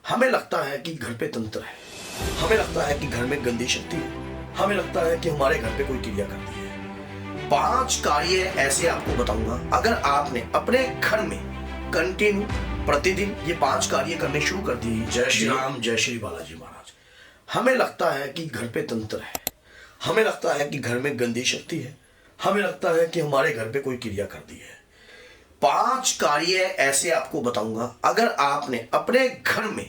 हमें लगता है कि घर पे तंत्र है, हमें लगता है कि घर में गंदी शक्ति है, हमें लगता है कि हमारे घर पे कोई क्रिया करती है। 5 कार्य ऐसे आपको बताऊंगा, अगर आपने अपने घर में कंटिन्यू प्रतिदिन ये 5 कार्य करने शुरू कर दिए। जय श्री राम, जय श्री बालाजी महाराज। हमें लगता है कि घर पे तंत्र है, हमें लगता है कि घर में गंदी शक्ति है, हमें लगता है कि हमारे घर पे कोई क्रिया करती है। 5 कार्य ऐसे आपको बताऊंगा, अगर आपने अपने घर में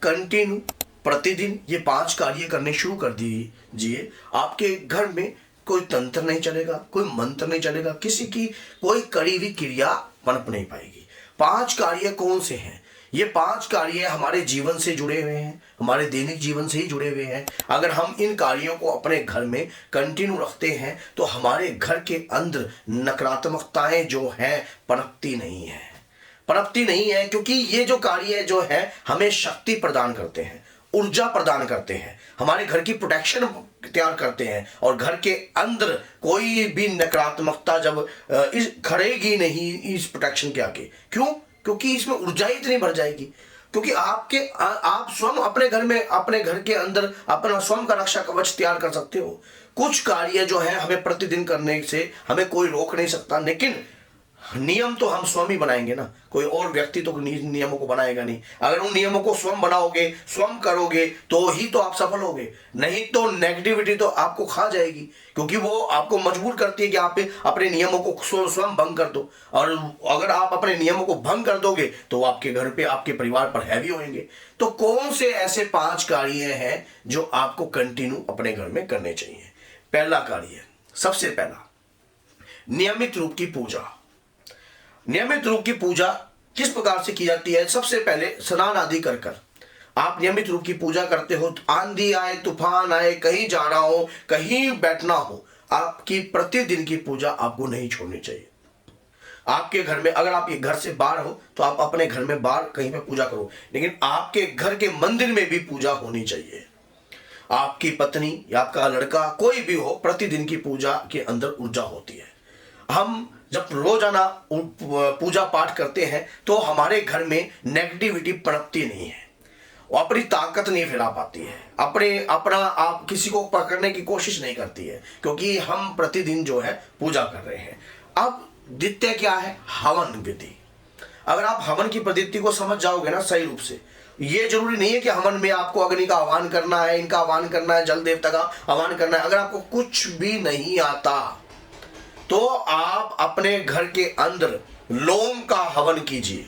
कंटिन्यू प्रतिदिन ये 5 कार्य करने शुरू कर दीजिए, आपके घर में कोई तंत्र नहीं चलेगा, कोई मंत्र नहीं चलेगा, किसी की कोई कड़ी हुई क्रिया पनप नहीं पाएगी। 5 कार्य कौन से हैं? ये 5 कार्य हमारे जीवन से जुड़े हुए हैं, हमारे दैनिक जीवन से ही जुड़े हुए हैं। अगर हम इन कार्यों को अपने घर में कंटिन्यू रखते हैं तो हमारे घर के अंदर नकारात्मकताएं जो हैं पनपती नहीं है, क्योंकि ये जो कार्य जो है हमें शक्ति प्रदान करते हैं, ऊर्जा प्रदान करते हैं, हमारे घर की प्रोटेक्शन तैयार करते हैं। और घर के अंदर कोई भी नकारात्मकता जब इस खड़ेगी नहीं इस प्रोटेक्शन के आगे। क्यों? क्योंकि इसमें ऊर्जा ही इतनी बढ़ जाएगी, क्योंकि आप स्वयं अपने घर में, अपने घर के अंदर अपना स्वयं का रक्षा कवच तैयार कर सकते हो। कुछ कार्य जो है हमें प्रतिदिन करने से हमें कोई रोक नहीं सकता, लेकिन नियम तो हम स्वयं ही बनाएंगे ना, कोई और व्यक्ति तो नियमों को बनाएगा नहीं। अगर उन नियमों को स्वयं बनाओगे, स्वयं करोगे तो ही तो आप सफल होगे, नहीं तो नेगेटिविटी तो आपको खा जाएगी, क्योंकि वो आपको मजबूर करती है कि आप अपने नियमों को स्वयं भंग कर दो। और अगर आप अपने नियमों को भंग कर दोगे तो आपके घर पे, आपके परिवार पर हैवी होंगे। तो कौन से ऐसे 5 कार्य हैं जो आपको कंटिन्यू अपने घर में करने चाहिए? पहला कार्य, सबसे पहला, नियमित रूप की पूजा। नियमित रूप की पूजा किस प्रकार से की जाती है? सबसे पहले स्नान आदि कर आप नियमित रूप की पूजा करते हो। आंधी आए, तूफान आए, कहीं जाना हो, कहीं बैठना हो, आपकी प्रतिदिन की पूजा आपको नहीं छोड़नी चाहिए। आपके घर में, अगर आप ये घर से बाहर हो तो आप अपने घर में बाहर कहीं पे पूजा करो, लेकिन आपके घर के मंदिर में भी पूजा होनी चाहिए। आपकी पत्नी या आपका लड़का कोई भी हो, प्रतिदिन की पूजा के अंदर ऊर्जा होती है। हम जब रोजाना पूजा पाठ करते हैं तो हमारे घर में नेगेटिविटी पनपती नहीं है, वो अपनी ताकत नहीं फैला पाती है, अपना आप किसी को पकड़ने की कोशिश नहीं करती है, क्योंकि हम प्रतिदिन जो है पूजा कर रहे हैं। अब द्वितीय क्या है? हवन विधि। अगर आप हवन की पद्धति को समझ जाओगे ना सही रूप से, ये जरूरी नहीं है कि हवन में आपको अग्नि का आह्वान करना है, इनका आह्वान करना है, जल देवता का आह्वान करना है। अगर आपको कुछ भी नहीं आता तो आप अपने घर के अंदर लौंग का हवन कीजिए,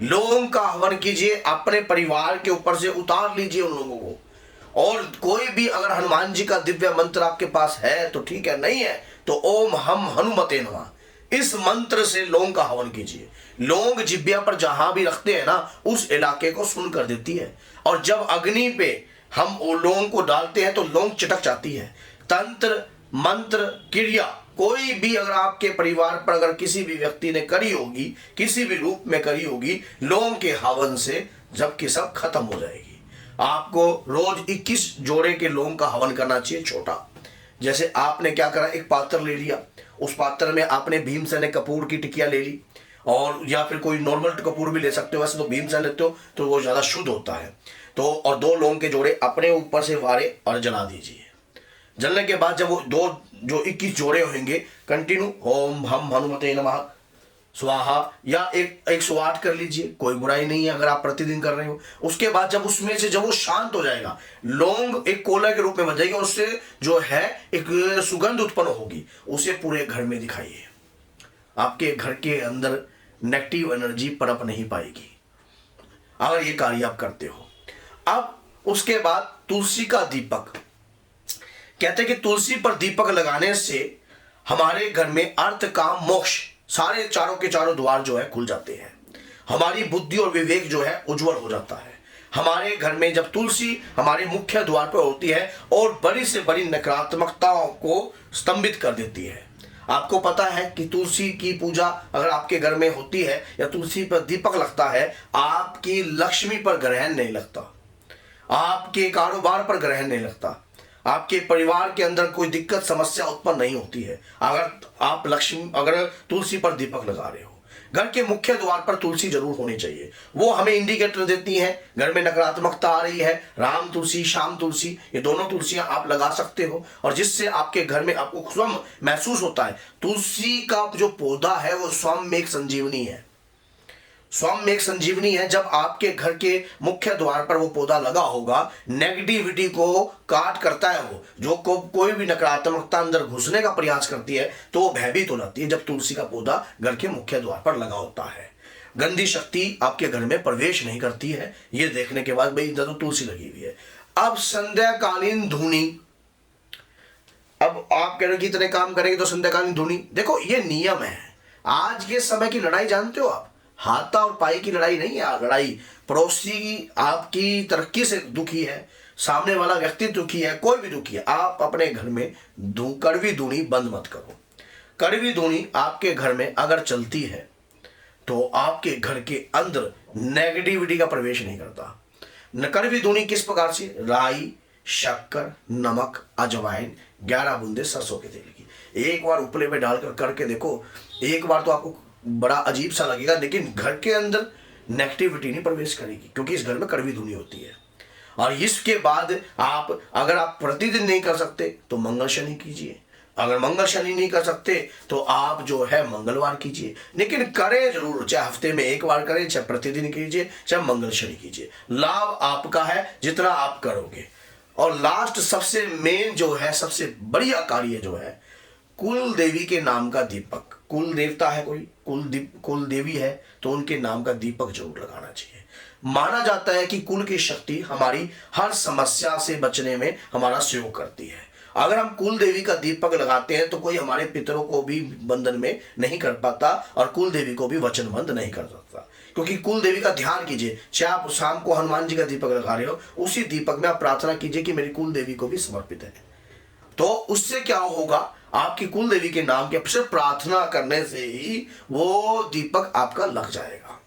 लौंग का हवन कीजिए, अपने परिवार के ऊपर से उतार लीजिए उन लोगों को। और कोई भी अगर हनुमान जी का दिव्य मंत्र आपके पास है तो ठीक है, नहीं है तो ओम हम हनुमते नमः, इस मंत्र से लौंग का हवन कीजिए। लौंग जिब्या पर जहां भी रखते हैं ना, उस इलाके को सुन कर देती है, और जब अग्नि पे हम लौंग को डालते हैं तो लौंग चिटक जाती है। तंत्र मंत्र क्रिया कोई भी अगर आपके परिवार पर अगर किसी भी व्यक्ति ने करी होगी, किसी भी रूप में करी होगी, लौंग के हवन से जबकि सब खत्म हो जाएगी। आपको रोज 21 जोड़े के लौंग का हवन करना चाहिए, छोटा। जैसे आपने क्या करा, एक पात्र ले लिया, उस पात्र में आपने भीमसेन कपूर की टिकिया ले ली, और या फिर कोई नॉर्मल कपूर भी ले सकते हो, वैसे तो भीमसेन लेते हो तो वो ज़्यादा शुद्ध होता है। तो और 2 लौंग के जोड़े अपने ऊपर से वारे और जला दीजिए। जलने के बाद जब वो 2 जो 21 जोड़े होंगे, कंटिन्यू ओम हम हनुमते नमः स्वाहा या 108 कर लीजिए, कोई बुराई नहीं है अगर आप प्रतिदिन कर रहे हो। उसके बाद जब उसमें से जब वो शांत हो जाएगा, लौंग एक कोला के रूप में बन जाएगी, और उससे जो है एक सुगंध उत्पन्न होगी, उसे पूरे घर में दिखाइए। आपके घर के अंदर नेगेटिव एनर्जी पनप नहीं पाएगी अगर ये कार्य आप करते हो। अब उसके बाद तुलसी का दीपक। कहते हैं कि तुलसी पर दीपक लगाने से हमारे घर में अर्थ काम मोक्ष सारे चारों के चारों द्वार जो है खुल जाते हैं। हमारी बुद्धि और विवेक जो है उज्जवल हो जाता है। हमारे घर में जब तुलसी हमारे मुख्य द्वार पर होती है और बड़ी से बड़ी नकारात्मकताओं को स्तंभित कर देती है। आपको पता है कि तुलसी की पूजा अगर आपके घर में होती है या तुलसी पर दीपक लगता है, आपकी लक्ष्मी पर ग्रहण नहीं लगता, आपके कारोबार पर ग्रहण नहीं लगता, आपके परिवार के अंदर कोई दिक्कत समस्या उत्पन्न नहीं होती है अगर आप अगर तुलसी पर दीपक लगा रहे हो। घर के मुख्य द्वार पर तुलसी जरूर होनी चाहिए। वो हमें इंडिकेटर देती है घर में नकारात्मकता आ रही है। राम तुलसी, श्याम तुलसी, ये दोनों तुलसियां आप लगा सकते हो और जिससे आपके घर में आपको स्वयं महसूस होता है। तुलसी का जो पौधा है वो स्वयं में एक संजीवनी है, स्वयं में एक संजीवनी है। जब आपके घर के मुख्य द्वार पर वो पौधा लगा होगा, नेगेटिविटी को काट करता है वो, जो कोई भी नकारात्मकता अंदर घुसने का प्रयास करती है तो वो भयभीत हो जाती है जब तुलसी का पौधा घर के मुख्य द्वार पर लगा होता है। गंदी शक्ति आपके घर में प्रवेश नहीं करती है, ये देखने के बाद भाई इधर तो तुलसी लगी हुई है। अब संध्याकालीन धूनी, अब आप कह रहे की तरह काम करेंगे तो संध्याकालीन धूनी, देखो ये नियम है। आज के समय की लड़ाई जानते हो आप, हाथा और पाई की लड़ाई नहीं है। लड़ाई पड़ोसी आपकी तरक्की से दुखी है, सामने वाला व्यक्ति दुखी है, कोई भी दुखी है, आप अपने घर में कड़वी धूनी बंद मत करो। कड़वी धूनी आपके घर में अगर चलती है तो आपके घर के अंदर नेगेटिविटी का प्रवेश नहीं करता। कड़वी धूनी किस प्रकार से? राई, शक्कर, नमक, अजवाइन, 11 बूंदे सरसों के तेल की, एक बार उपले में डालकर करके देखो। एक बार तो आपको बड़ा अजीब सा लगेगा, लेकिन घर के अंदर नेगेटिविटी नहीं प्रवेश करेगी क्योंकि इस घर में कड़वी धूनी होती है। और इसके बाद आप अगर आप प्रतिदिन नहीं कर सकते तो मंगल शनि कीजिए, अगर मंगल शनि नहीं कर सकते तो आप जो है मंगलवार कीजिए, लेकिन करें जरूर, चाहे हफ्ते में एक बार करें, चाहे प्रतिदिन कीजिए, चाहे मंगल शनि कीजिए। लाभ आपका है जितना आप करोगे। और लास्ट सबसे मेन जो है, सबसे बढ़िया कार्य जो है, कुल देवी के नाम का दीपक। कुल देवता है कोई, कुल देवी है तो उनके नाम का दीपक जरूर लगाना चाहिए। माना जाता है कि कुल की शक्ति हमारी हर समस्या से बचने में हमारा सहयोग करती है। अगर हम कुल देवी का दीपक लगाते हैं तो कोई हमारे पितरों को भी बंधन में नहीं कर पाता और कुल देवी को भी वचनबद्ध नहीं कर सकता, क्योंकि कुल देवी का ध्यान कीजिए। चाहे आप शाम को हनुमान जी का दीपक लगा रहे हो, उसी दीपक में आप प्रार्थना कीजिए कि मेरी कुल देवी को भी समर्पित है। तो उससे क्या होगा, आपकी कुल देवी के नाम के सिर्फ प्रार्थना करने से ही वो दीपक आपका लग जाएगा।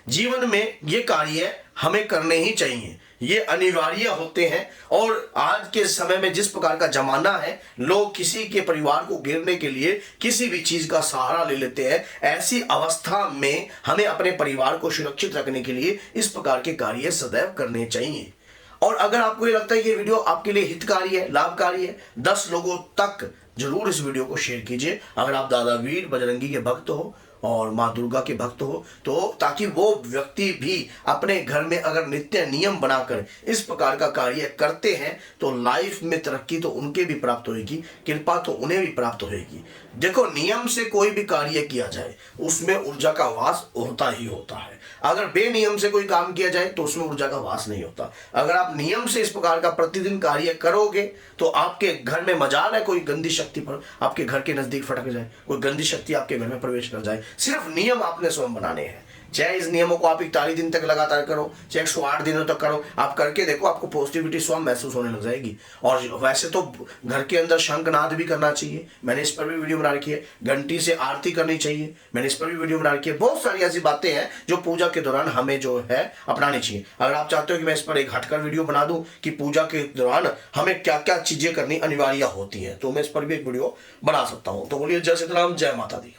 जीवन में ये कार्य हमें करने ही चाहिए, ये अनिवार्य होते हैं। और आज के समय में जिस प्रकार का जमाना है, लोग किसी के परिवार को गिरने के लिए किसी भी चीज का सहारा ले लेते हैं। ऐसी अवस्था में हमें अपने परिवार को सुरक्षित रखने के लिए इस प्रकार के कार्य सदैव करने चाहिए। और अगर आपको ये लगता है कि ये वीडियो आपके लिए हितकारी है, लाभकारी है, 10 लोगों तक जरूर इस वीडियो को शेयर कीजिए। अगर आप दादा वीर बजरंगी के भक्त हो और माँ दुर्गा के भक्त हो तो, ताकि वो व्यक्ति भी अपने घर में अगर नित्य नियम बनाकर इस प्रकार का कार्य करते हैं तो लाइफ में तरक्की तो उनके भी प्राप्त होगी, कृपा तो उन्हें भी प्राप्त होगी। देखो, नियम से कोई भी कार्य किया जाए उसमें ऊर्जा का वास होता ही होता है। अगर बेनियम से कोई काम किया जाए तो उसमें ऊर्जा का वास नहीं होता। अगर आप नियम से इस प्रकार का प्रतिदिन कार्य करोगे तो आपके घर में मजाल है कोई गंदी शक्ति पर आपके घर के नजदीक फटक जाए, कोई गंदी शक्ति आपके घर में प्रवेश कर जाए। सिर्फ नियम आपने स्वयं बनाने हैं। चाहे इस नियमों को आप 41 दिन तक लगातार करो, चाहे 108 दिनों तक करो, आप करके देखो, आपको पॉजिटिविटी स्वयं महसूस होने लग जाएगी। और वैसे तो घर के अंदर शंखनाद भी करना चाहिए, मैंने इस पर भी वीडियो बना रखी है। घंटी से आरती करनी चाहिए, मैंने इस पर भी वीडियो बना रखी है। बहुत सारी ऐसी बातें हैं जो पूजा के दौरान हमें जो है अपनानी चाहिए। अगर आप चाहते हो कि मैं इस पर एक हटकर वीडियो बना दूं कि पूजा के दौरान हमें क्या क्या चीजें करनी अनिवार्य होती है, तो मैं इस पर भी एक वीडियो बना सकता हूं। तो बोलिए जय श्री राम, जय माता दी।